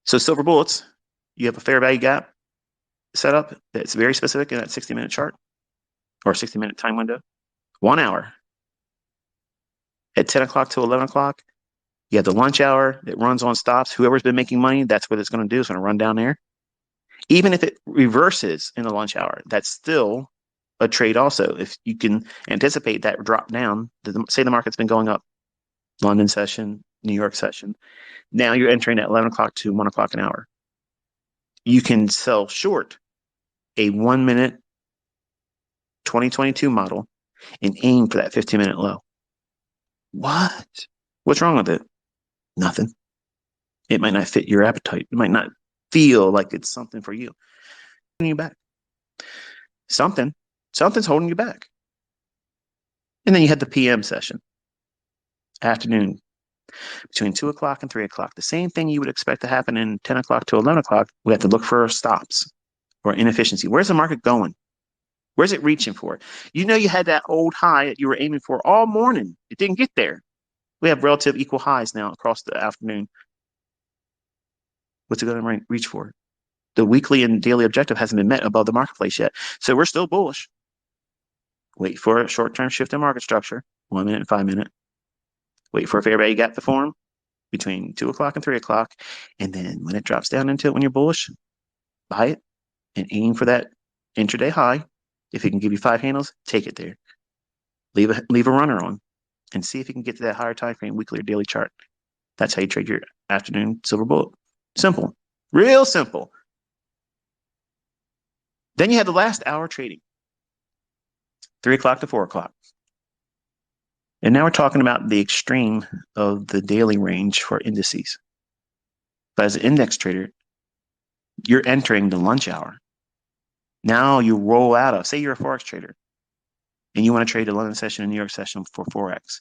So silver bullets, you have a fair value gap set up that's very specific in that 60-minute chart or 60-minute time window. 1 hour. At 10 o'clock to 11 o'clock, you have the lunch hour that runs on stops. Whoever's been making money, that's what it's going to do. It's going to run down there. Even if it reverses in the lunch hour, that's still a trade also. If you can anticipate that drop down, say the market's been going up, London session, New York session. Now you're entering at 11 o'clock to 1 o'clock an hour. You can sell short a 1 minute 2022 model and aim for that 15-minute low. What? What's wrong with it? Nothing. It might not fit your appetite. It might not feel like it's something for you. Holding you back. Something's holding you back. And then you had the PM session, afternoon, between 2 o'clock and 3 o'clock. The same thing you would expect to happen in 10 o'clock to 11 o'clock. We have to look for stops or inefficiency. Where's the market going? Where's it reaching for? You know, you had that old high that you were aiming for all morning. It didn't get there. We have relative equal highs now across the afternoon. What's it going to reach for? The weekly and daily objective hasn't been met above the marketplace yet. So we're still bullish. Wait for a short-term shift in market structure, 1 minute and 5 minute. Wait for a fair value gap to form between 2 o'clock and 3 o'clock. And then when it drops down into it, when you're bullish, buy it and aim for that intraday high. If it can give you 5 handles, take it there. Leave a runner on and see if you can get to that higher time frame, weekly or daily chart. That's how you trade your afternoon silver bullet. Simple. Real simple. Then you had the last hour trading, 3 o'clock to 4 o'clock. And now we're talking about the extreme of the daily range for indices. But as an index trader, you're entering the lunch hour. Now you roll out of, say you're a Forex trader, and you want to trade the London session and New York session for Forex.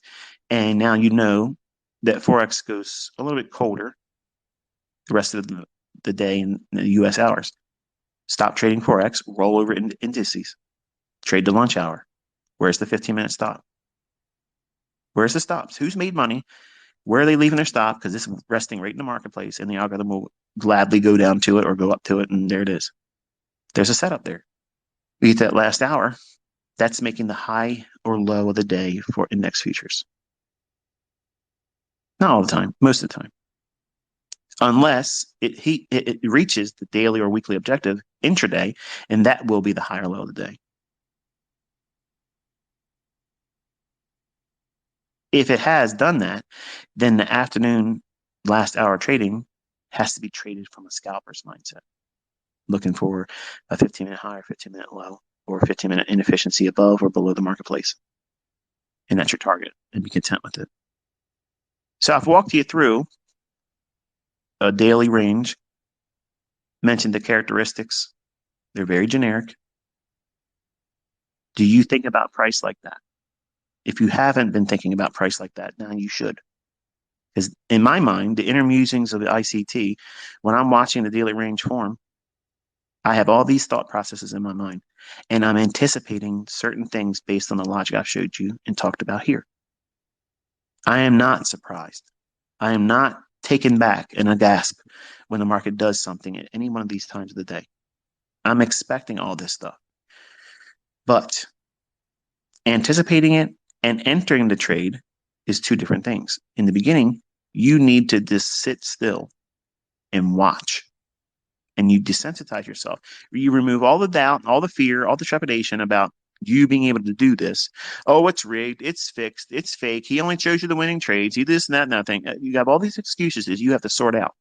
And now you know that Forex goes a little bit colder the rest of the day in the US hours. Stop trading Forex, roll over into indices. Trade the lunch hour. Where's the 15-minute stop? Where's the stops? Who's made money? Where are they leaving their stop? Because it's resting right in the marketplace, and the algorithm will gladly go down to it or go up to it, and there it is. There's a setup there. We get that last hour. That's making the high or low of the day for index futures. Not all the time, most of the time. Unless it reaches the daily or weekly objective intraday, and that will be the high or low of the day. If it has done that, then the afternoon last hour trading has to be traded from a scalper's mindset, looking for a 15-minute high or 15-minute low or 15-minute inefficiency above or below the marketplace. And that's your target, and be content with it. So I've walked you through a daily range, mentioned the characteristics. They're very generic. Do you think about price like that? If you haven't been thinking about price like that, now you should. Because in my mind, the inner musings of the ICT, when I'm watching the daily range form, I have all these thought processes in my mind, and I'm anticipating certain things based on the logic I've showed you and talked about here. I am not surprised. I am not taken back in a gasp when the market does something at any one of these times of the day. I'm expecting all this stuff. But anticipating it and entering the trade is two different things. In the beginning, you need to just sit still and watch. And you desensitize yourself. You remove all the doubt, all the fear, all the trepidation about you being able to do this. Oh, it's rigged, it's fixed, it's fake. He only shows you the winning trades. He this and that, nothing. You have all these excuses that you have to sort out.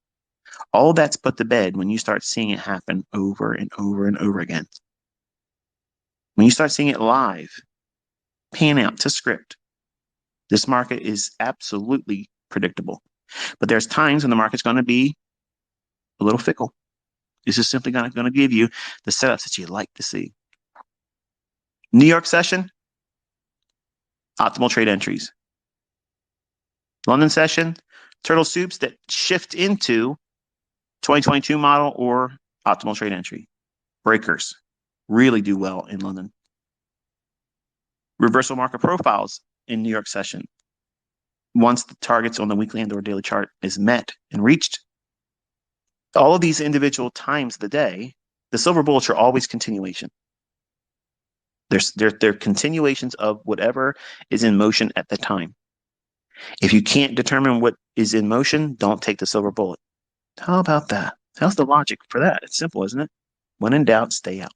All that's put to bed when you start seeing it happen over and over and over again. When you start seeing it live, pan out to script, this market is absolutely predictable. But there's times when the market's going to be a little fickle. This is simply going to give you the setups that you like to see. New York session, optimal trade entries. London session, turtle soups that shift into 2022 model or optimal trade entry. Breakers really do well in London. Reversal market profiles in New York session. Once the targets on the weekly and or daily chart is met and reached, All of these individual times of the day, the silver bullets are always continuation. They're continuations of whatever is in motion at the time. If you can't determine what is in motion, don't take the silver bullet. How about that? How's the logic for that? It's simple, isn't it? When in doubt, stay out.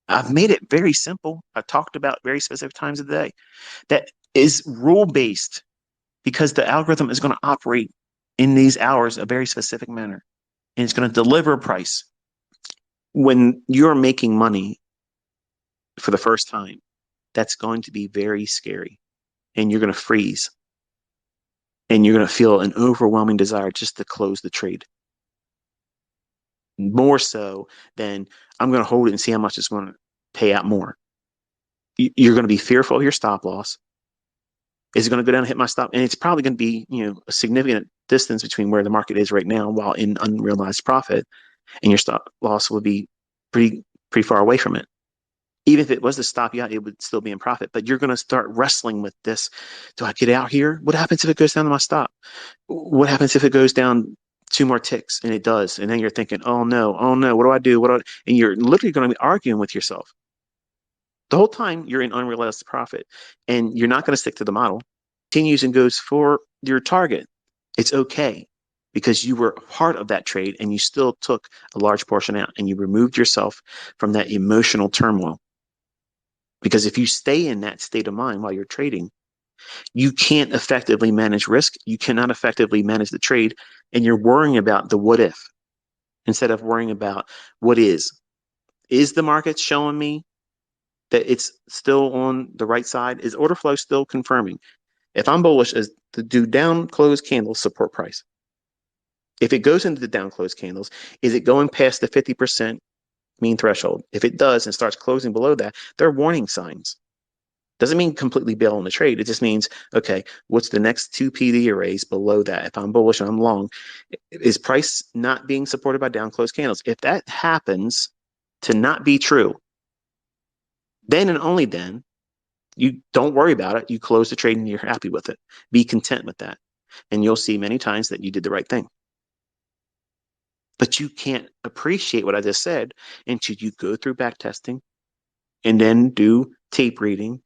I've made it very simple. I've talked about very specific times of the day. That is rule based because the algorithm is going to operate in these hours a very specific manner, and it's going to deliver a price. When you're making money for the first time, that's going to be very scary, and you're going to freeze, and you're going to feel an overwhelming desire just to close the trade. More so than I'm going to hold it and see how much it's going to pay out more. You're going to be fearful of your stop loss. Is it going to go down and hit my stop? And it's probably going to be, a significant distance between where the market is right now while in unrealized profit, and your stop loss would be pretty far away from it. Even if it was to stop you out, it would still be in profit. But you're going to start wrestling with this. Do I get out here? What happens if it goes down to my stop? What happens if it goes down 2 more ticks? And it does. And then you're thinking, oh no, what do I do? And you're literally going to be arguing with yourself. The whole time you're in unrealized profit, and you're not going to stick to the model. Continues and goes for your target. It's okay because you were a part of that trade and you still took a large portion out and you removed yourself from that emotional turmoil. Because if you stay in that state of mind while you're trading, you can't effectively manage risk. You cannot effectively manage the trade, and you're worrying about the what if instead of worrying about what is. Is the market showing me that it's still on the right side? Is order flow still confirming? If I'm bullish, is to do down close candles support price? If it goes into the down close candles, is it going past the 50% mean threshold? If it does and starts closing below that, they're warning signs. Doesn't mean completely bail on the trade. It just means, okay, what's the next 2 PD arrays below that? If I'm bullish and I'm long, is price not being supported by down close candles? If that happens to not be true, then and only then, you don't worry about it. You close the trade and you're happy with it. Be content with that. And you'll see many times that you did the right thing. But you can't appreciate what I just said until you go through back testing and then do tape reading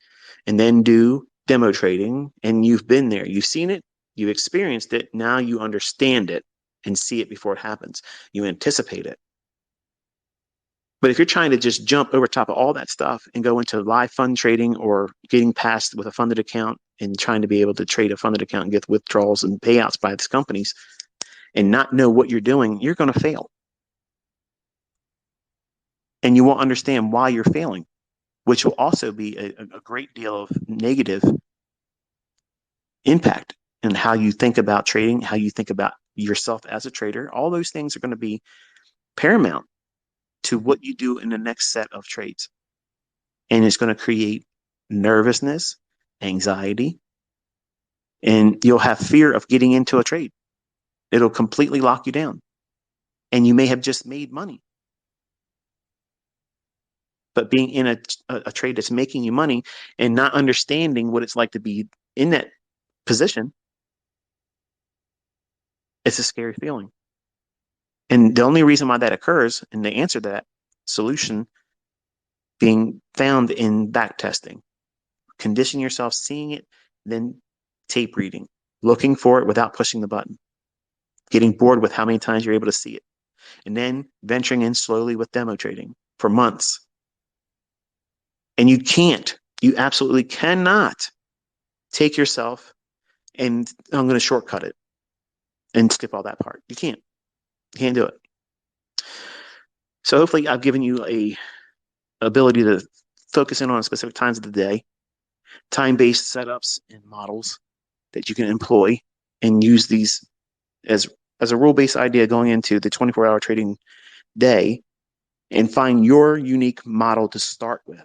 and then do demo trading. And you've been there. You've seen it. You've experienced it. Now you understand it and see it before it happens. You anticipate it. But if you're trying to just jump over top of all that stuff and go into live fund trading or getting past with a funded account and trying to be able to trade a funded account and get withdrawals and payouts by these companies and not know what you're doing, you're going to fail. And you won't understand why you're failing, which will also be a great deal of negative impact in how you think about trading, how you think about yourself as a trader. All those things are going to be paramount to what you do in the next set of trades. And it's going to create nervousness, anxiety, and you'll have fear of getting into a trade. It'll completely lock you down. And you may have just made money. But being in a trade that's making you money and not understanding what it's like to be in that position, it's a scary feeling. And the only reason why that occurs, and the answer to that solution being found in back testing, condition yourself, seeing it, then tape reading, looking for it without pushing the button, getting bored with how many times you're able to see it, and then venturing in slowly with demo trading for months. And you absolutely cannot take yourself and I'm going to shortcut it and skip all that part. You can't do it. So hopefully I've given you a ability to focus in on specific times of the day, time-based setups and models that you can employ and use these as a rule-based idea going into the 24-hour trading day, and find your unique model to start with.